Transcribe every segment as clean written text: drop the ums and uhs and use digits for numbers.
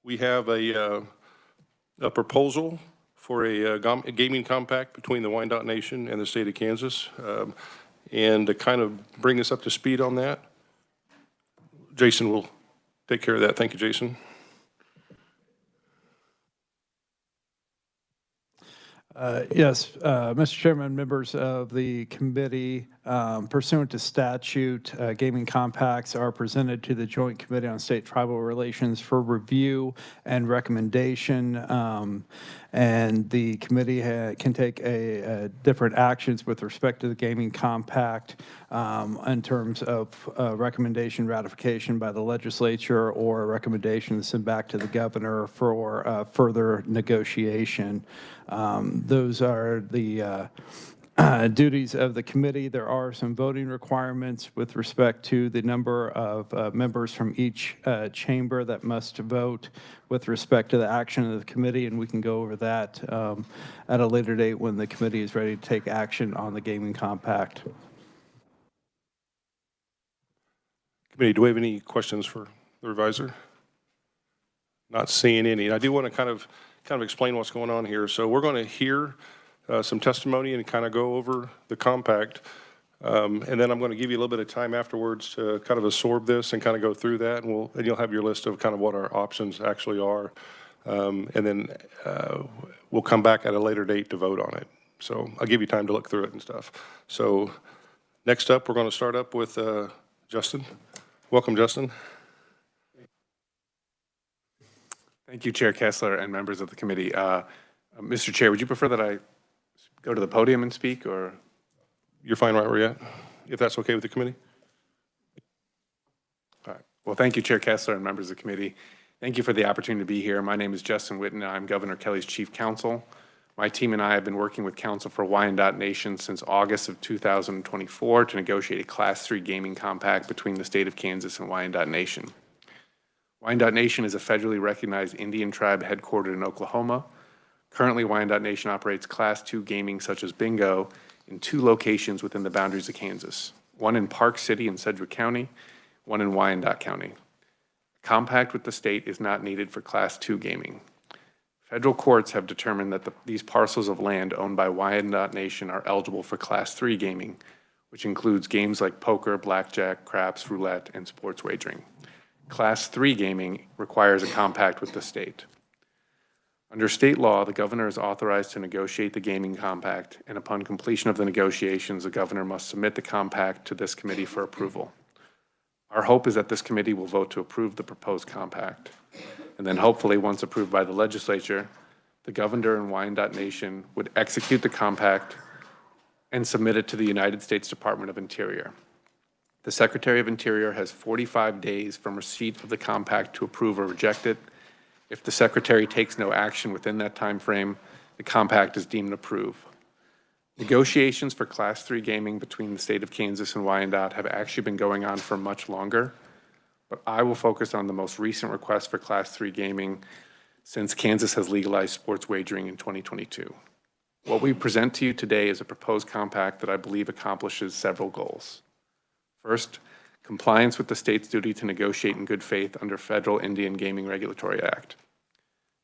We have a proposal for a gaming compact between the Wyandotte Nation and the state of Kansas. And to kind of bring us up to speed on that, Jason will take care of that. Thank you, Jason. Yes, Mr. Chairman, members of the committee, pursuant to statute, gaming compacts are presented to the Joint Committee on State Tribal Relations for review and recommendation. And the committee can take different actions with respect to the gaming compact in terms of recommendation ratification by the legislature or a recommendation to send back to the governor for further negotiation. Those are the duties of the committee. There are some voting requirements with respect to the number of members from each chamber that must vote with respect to the action of the committee, and we can go over that at a later date when the committee is ready to take action on the gaming compact. Committee, do we have any questions for the revisor? Not seeing any. I do want to kind of explain what's going on here. So we're going to hear some testimony and kind of go over the compact. And then I'm going to give you a little bit of time afterwards to kind of absorb this and kind of go through that. And you'll have your list of kind of what our options actually are. And then we'll come back at a later date to vote on it. So I'll give you time to look through it and stuff. So next up, we're going to start up with Justin. Welcome, Justin. Thank you, Chair Kessler and members of the committee. Mr. Chair, would you prefer that I go to the podium and speak, or? You're fine right where you're at, if that's okay with the committee. All right. Well, thank you, Chair Kessler and members of the committee. Thank you for the opportunity to be here. My name is Justin Witten. I'm Governor Kelly's chief counsel. My team and I have been working with counsel for Wyandotte Nation since August of 2024 to negotiate a Class 3 gaming compact between the state of Kansas and Wyandotte Nation. Wyandotte Nation is a federally recognized Indian tribe headquartered in Oklahoma. Currently, Wyandotte Nation operates Class 2 gaming such as bingo in 2 locations within the boundaries of Kansas, one in Park City in Sedgwick County, one in Wyandotte County. A compact with the state is not needed for Class 2 gaming. Federal courts have determined that these parcels of land owned by Wyandotte Nation are eligible for Class 3 gaming, which includes games like poker, blackjack, craps, roulette, and sports wagering. Class 3 gaming requires a compact with the state. Under state law, the governor is authorized to negotiate the gaming compact, and upon completion of the negotiations, the governor must submit the compact to this committee for approval. Our hope is that this committee will vote to approve the proposed compact. And then hopefully, once approved by the legislature, the governor and Wyandotte Nation would execute the compact and submit it to the United States Department of Interior. The Secretary of Interior has 45 days from receipt of the compact to approve or reject it. If the Secretary takes no action within that time frame, the compact is deemed approved. Negotiations for Class 3 gaming between the state of Kansas and Wyandotte have actually been going on for much longer, but I will focus on the most recent request for Class 3 gaming since Kansas has legalized sports wagering in 2022. What we present to you today is a proposed compact that I believe accomplishes several goals. First, compliance with the state's duty to negotiate in good faith under Federal Indian Gaming Regulatory Act.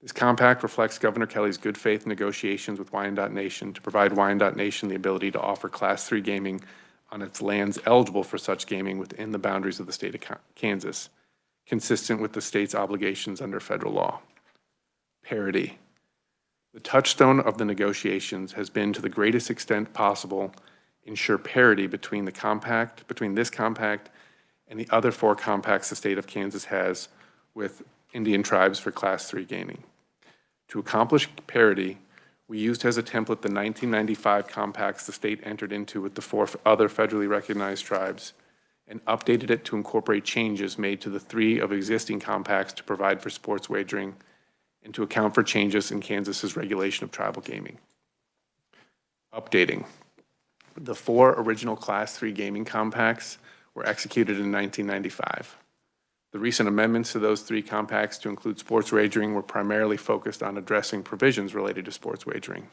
This compact reflects Governor Kelly's good faith negotiations with Wyandotte Nation to provide Wyandotte Nation the ability to offer Class 3 gaming on its lands eligible for such gaming within the boundaries of the state of Kansas, consistent with the state's obligations under federal law. Parity. The touchstone of the negotiations has been, to the greatest extent possible, ensure parity between this compact and the other 4 compacts the state of Kansas has with Indian tribes for Class 3 gaming. To accomplish parity, we used as a template the 1995 compacts the state entered into with the 4 other federally recognized tribes and updated it to incorporate changes made to the 3 of existing compacts to provide for sports wagering and to account for changes in Kansas's regulation of tribal gaming. Updating. The 4 original Class 3 gaming compacts were executed in 1995. The recent amendments to those 3 compacts to include sports wagering were primarily focused on addressing provisions related to sports wagering.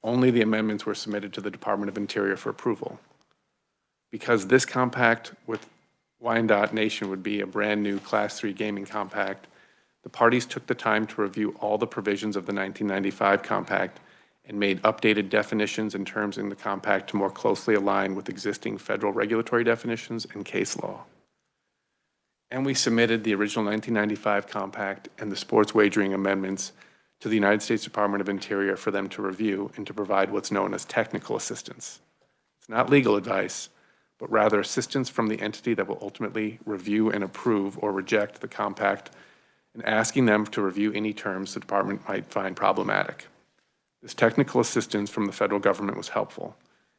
Only the amendments were submitted to the Department of Interior for approval. Because this compact with Wyandotte Nation would be a brand new Class 3 gaming compact, The parties took the time to review all the provisions of the 1995 compact and made updated definitions and terms in the compact to more closely align with existing federal regulatory definitions and case law. And we submitted the original 1995 compact and the sports wagering amendments to the United States Department of Interior for them to review and to provide what's known as technical assistance. It's not legal advice, but rather assistance from the entity that will ultimately review and approve or reject the compact, and asking them to review any terms the department might find problematic. This technical assistance from the federal government was helpful,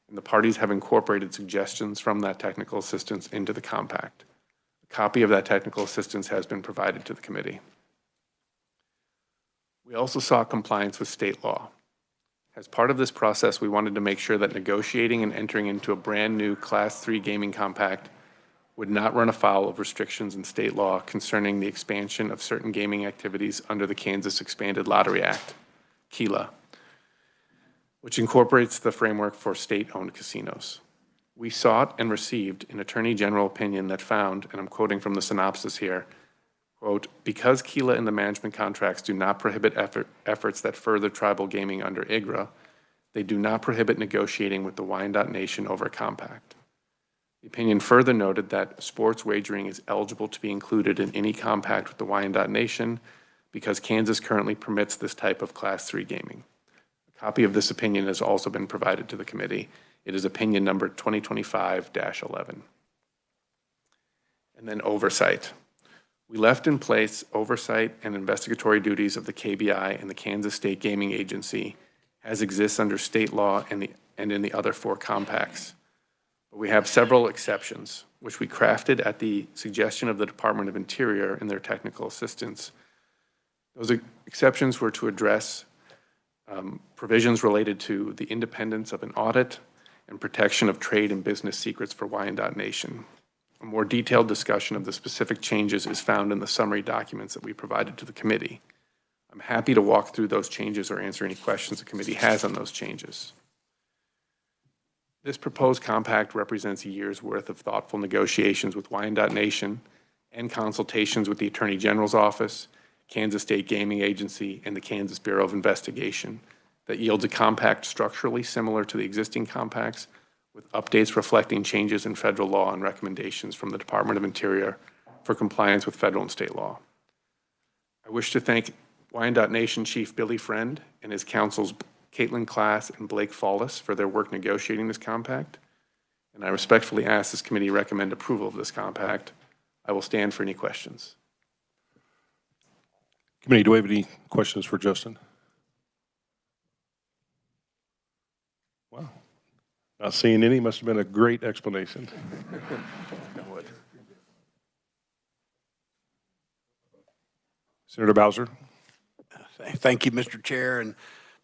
and the parties have incorporated suggestions from that technical assistance into the compact. A copy of that technical assistance has been provided to the committee. We also sought compliance with state law. As part of this process, we wanted to make sure that negotiating and entering into a brand new Class 3 gaming compact would not run afoul of restrictions in state law concerning the expansion of certain gaming activities under the Kansas Expanded Lottery Act, KELA, which incorporates the framework for state-owned casinos. We sought and received an Attorney General opinion that found, and I'm quoting from the synopsis here, quote, because KELA and the management contracts do not prohibit efforts that further tribal gaming under IGRA, they do not prohibit negotiating with the Wyandotte Nation over a compact. The opinion further noted that sports wagering is eligible to be included in any compact with the Wyandotte Nation because Kansas currently permits this type of Class 3 gaming. A copy of this opinion has also been provided to the committee. It is opinion number 2025-11. And then oversight. We left in place oversight and investigatory duties of the KBI and the Kansas State Gaming Agency as exists under state law and in the other 4 compacts. But we have several exceptions, which we crafted at the suggestion of the Department of Interior in their technical assistance. Those exceptions were to address provisions related to the independence of an audit and protection of trade and business secrets for Wyandotte Nation. A more detailed discussion of the specific changes is found in the summary documents that we provided to the committee. I'm happy to walk through those changes or answer any questions the committee has on those changes. This proposed compact represents a year's worth of thoughtful negotiations with Wyandotte Nation and consultations with the Attorney General's Office, Kansas State Gaming Agency, and the Kansas Bureau of Investigation that yields a compact structurally similar to the existing compacts, with updates reflecting changes in federal law and recommendations from the Department of Interior for compliance with federal and state law. I wish to thank Wyandotte Nation Chief Billy Friend and his councils Caitlin Class and Blake Fallis for their work negotiating this compact, and I respectfully ask this committee recommend approval of this compact. I will stand for any questions. Committee, do we have any questions for Justin? Wow. Not seeing any. Must have been a great explanation. Senator Bowser. Thank you, Mr. Chair. And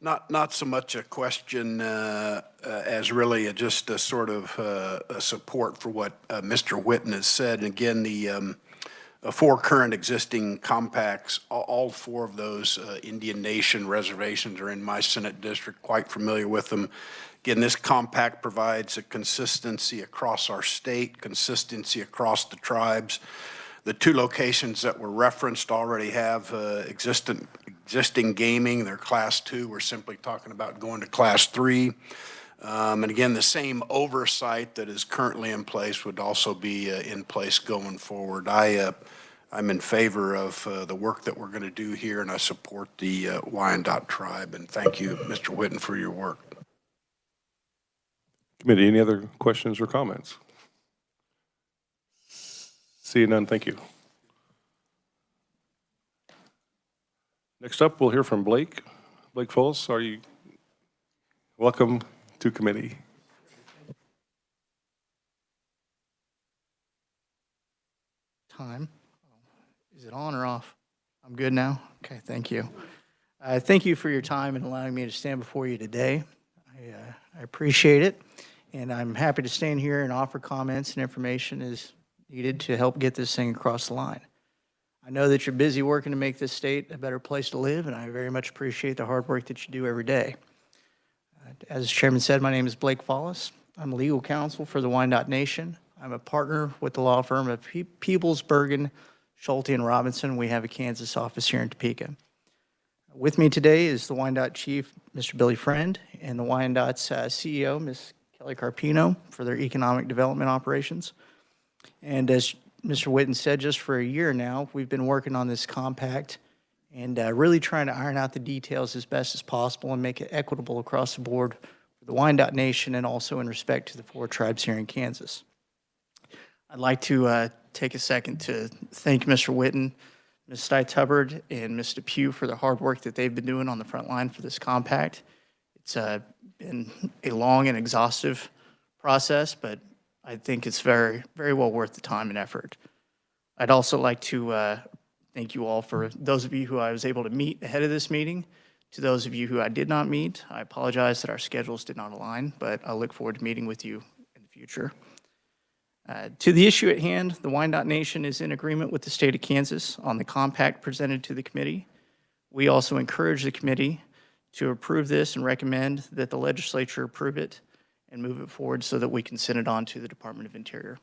not so much a question as really just a sort of a support for what Mr. Whitten has said. And again, the 4 current existing compacts, all 4 of those Indian Nation reservations are in my Senate district, quite familiar with them. Again, this compact provides a consistency across our state, consistency across the tribes. The 2 locations that were referenced already have existing gaming. They're Class 2. We're simply talking about going to Class 3. And again, the same oversight that is currently in place would also be in place going forward. I'm in favor of the work that we're going to do here, and I support the Wyandotte tribe. And thank you, Mr. Whitten, for your work. Committee, any other questions or comments? Seeing none, thank you. Next up, we'll hear from Blake. Blake Fullis, are you welcome to committee? Time. Is it on or off? I'm good now? Okay, thank you. Thank you for your time and allowing me to stand before you today. I appreciate it, and I'm happy to stand here and offer comments and information as needed to help get this thing across the line. I know that you're busy working to make this state a better place to live, and I very much appreciate the hard work that you do every day. As the chairman said, my name is Blake Fallis. I'm legal counsel for the Wyandotte Nation. I'm a partner with the law firm of Peebles, Bergen, Schulte and Robinson. We have a Kansas office here in Topeka. With me today is the Wyandotte Chief, Mr. Billy Friend, and the Wyandotte's CEO, Ms. Kelly Carpino, for their economic development operations. And as Mr. Witten said, just for a year now, we've been working on this compact and really trying to iron out the details as best as possible and make it equitable across the board for the Wyandotte Nation and also in respect to the 4 tribes here in Kansas. I'd like to take a second to thank Mr. Witten, Ms. Stites Hubbard, and Ms. Depew for the hard work that they've been doing on the front line for this compact. It's been a long and exhaustive process, but I think it's very, very well worth the time and effort. I'd also like to thank you all for those of you who I was able to meet ahead of this meeting. To those of you who I did not meet, I apologize that our schedules did not align, but I look forward to meeting with you in the future. To the issue at hand, the Wyandotte Nation is in agreement with the state of Kansas on the compact presented to the committee. We also encourage the committee to approve this and recommend that the legislature approve it and move it forward so that we can send it on to the Department of Interior.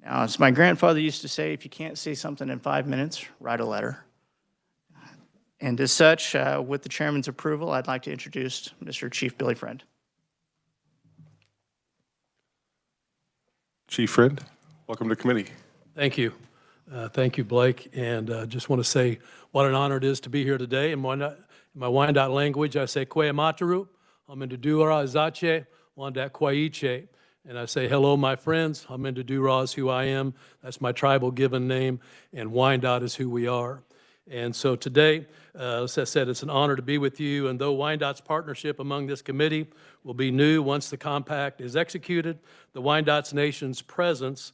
Now, as my grandfather used to say, if you can't say something in 5 minutes, write a letter. And as such, with the chairman's approval, I'd like to introduce Mr. Chief Billy Friend. Chief Friend, welcome to committee. Thank you. Thank you, Blake. And just want to say what an honor it is to be here today. In my Wyandotte language, I say, Kwe Mataru, Hamindadura Zache, Wyandotte Kwaiche. And I say, hello, my friends. Hamindadura is who I am. That's my tribal given name. And Wyandotte is who we are. And so today, as I said, it's an honor to be with you. And though Wyandotte's partnership among this committee will be new once the compact is executed, the Wyandotte Nation's presence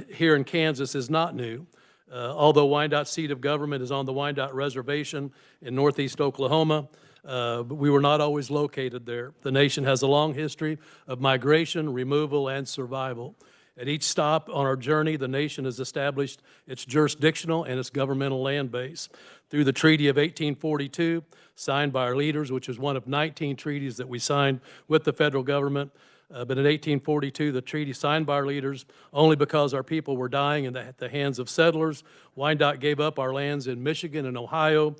here in Kansas is not new. Although Wyandotte's seat of government is on the Wyandotte Reservation in northeast Oklahoma, but we were not always located there. The nation has a long history of migration, removal, and survival. At each stop on our journey, the nation has established its jurisdictional and its governmental land base. Through the Treaty of 1842, signed by our leaders, which is one of 19 treaties that we signed with the federal government, but in 1842, the treaty signed by our leaders, only because our people were dying at the hands of settlers, Wyandotte gave up our lands in Michigan and Ohio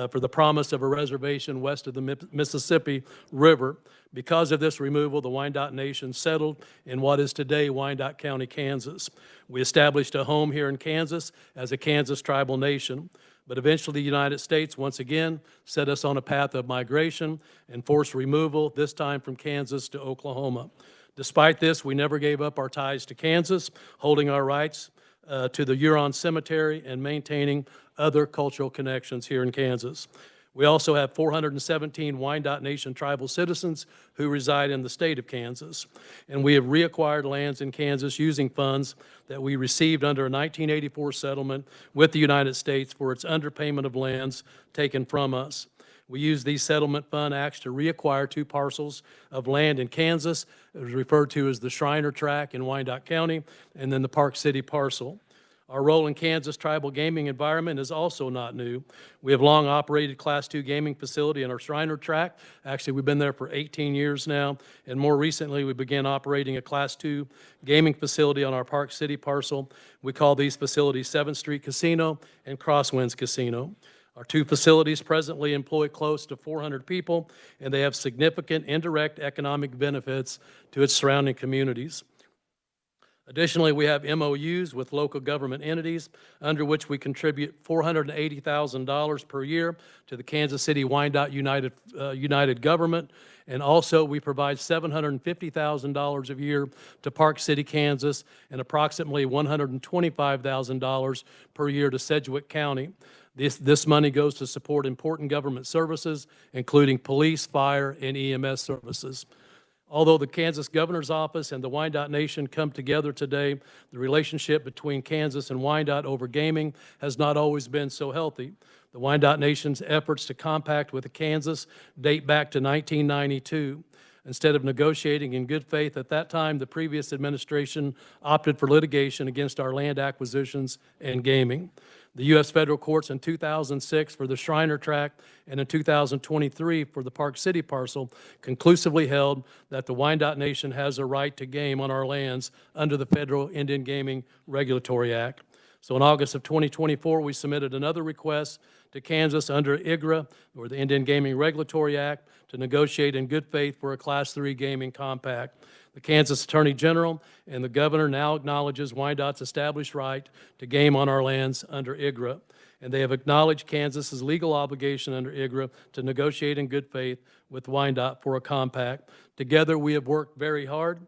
for the promise of a reservation west of the Mississippi River. Because of this removal, the Wyandotte Nation settled in what is today Wyandotte County, Kansas. We established a home here in Kansas as a Kansas tribal nation. But eventually the United States, once again, set us on a path of migration and forced removal, this time from Kansas to Oklahoma. Despite this, we never gave up our ties to Kansas, holding our rights to the Huron Cemetery and maintaining other cultural connections here in Kansas. We also have 417 Wyandotte Nation tribal citizens who reside in the state of Kansas. And we have reacquired lands in Kansas using funds that we received under a 1984 settlement with the United States for its underpayment of lands taken from us. We use these settlement fund acts to reacquire 2 parcels of land in Kansas. It was referred to as the Shriner Tract in Wyandotte County, and then the Park City parcel. Our role in Kansas tribal gaming environment is also not new. We have long operated Class II gaming facility in our Shriner Tract. Actually, we've been there for 18 years now, and more recently, we began operating a Class II gaming facility on our Park City parcel. We call these facilities 7th Street Casino and Crosswinds Casino. Our 2 facilities presently employ close to 400 people, and they have significant indirect economic benefits to its surrounding communities. Additionally, we have MOUs with local government entities under which we contribute $480,000 per year to the Kansas City Wyandotte United Government. And also, we provide $750,000 a year to Park City, Kansas, and approximately $125,000 per year to Sedgwick County. This money goes to support important government services, including police, fire, and EMS services. Although the Kansas Governor's Office and the Wyandotte Nation come together today, the relationship between Kansas and Wyandotte over gaming has not always been so healthy. The Wyandotte Nation's efforts to compact with Kansas date back to 1992. Instead of negotiating in good faith at that time, the previous administration opted for litigation against our land acquisitions and gaming. The U.S. federal courts in 2006 for the Shriner Tract and in 2023 for the Park City parcel conclusively held that the Wyandotte Nation has a right to game on our lands under the Federal Indian Gaming Regulatory Act. So in August of 2024, we submitted another request to Kansas under IGRA, or the Indian Gaming Regulatory Act, to negotiate in good faith for a Class 3 gaming compact. The Kansas Attorney General and the Governor now acknowledges Wyandott's established right to game on our lands under IGRA, and they have acknowledged Kansas's legal obligation under IGRA to negotiate in good faith with Wyandotte for a compact. Together, we have worked very hard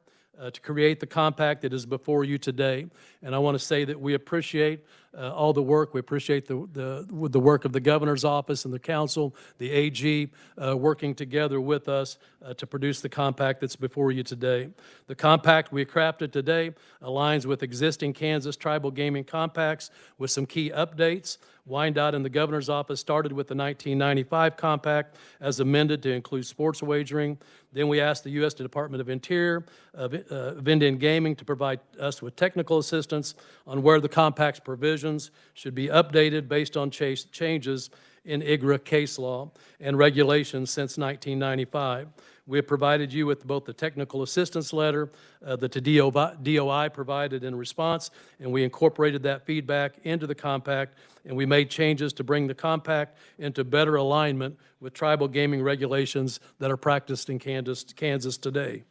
to create the compact that is before you today. And I want to say that we appreciate all the work. We appreciate the work of the governor's office and the council, the AG, working together with us to produce the compact that's before you today. The compact we crafted today aligns with existing Kansas tribal gaming compacts with some key updates. Wyandotte and the governor's office started with the 1995 compact as amended to include sports wagering. Then we asked the U.S. Department of Interior of Indian Gaming to provide us with technical assistance on where the compact's provisions should be updated based on changes in IGRA case law and regulations since 1995. We have provided you with both the technical assistance letter that the DOI provided in response, and we incorporated that feedback into the compact, and we made changes to bring the compact into better alignment with tribal gaming regulations that are practiced in Kansas today.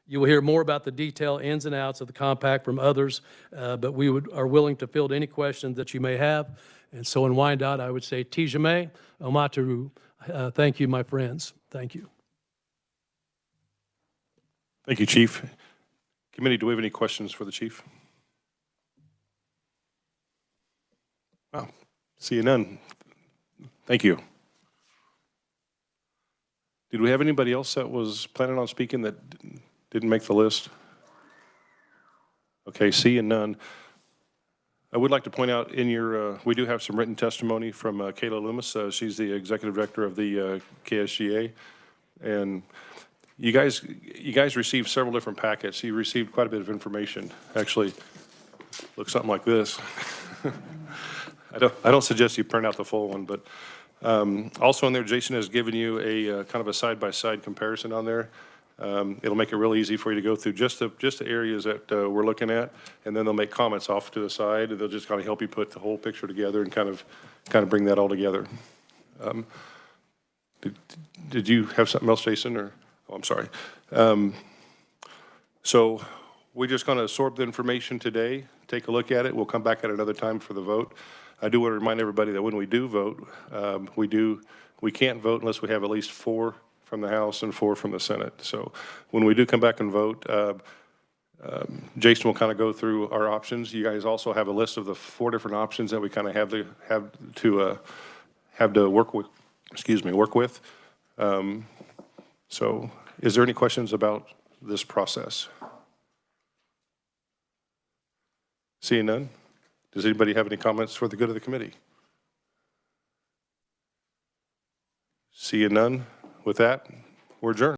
You will hear more about the detail ins and outs of the compact from others, but we are willing to field any questions that you may have. And so in Wyandotte, I would say, Tijame, Omataru. Thank you, my friends. Thank you. Thank you, Chief. Committee, do we have any questions for the Chief? Wow, see you none. Thank you. Did we have anybody else that was planning on speaking that didn't make the list? Okay, seeing none. I would like to point out in your, we do have some written testimony from Kayla Loomis. She's the Executive Director of the KSGA. And you guys received several different packets. You received quite a bit of information. Actually, looks something like this. I don't suggest you print out the full one, but also in there, Jason has given you a kind of a side-by-side comparison on there. It'll make it real easy for you to go through just the areas that we're looking at, and then they'll make comments off to the side. They'll just kind of help you put the whole picture together and kind of bring that all together. Did you have something else, Jason? Or oh, I'm sorry. So we're just going to absorb the information today, take a look at it. We'll come back at another time for the vote. I do want to remind everybody that when we do vote, we can't vote unless we have at least 4 from the House and 4 from the Senate. So when we do come back and vote, Jason will kind of go through our options. You guys also have a list of the 4 different options that we kind of have to work with. Work with. So is there any questions about this process? Seeing none, does anybody have any comments for the good of the committee? Seeing none, with that, we're adjourned.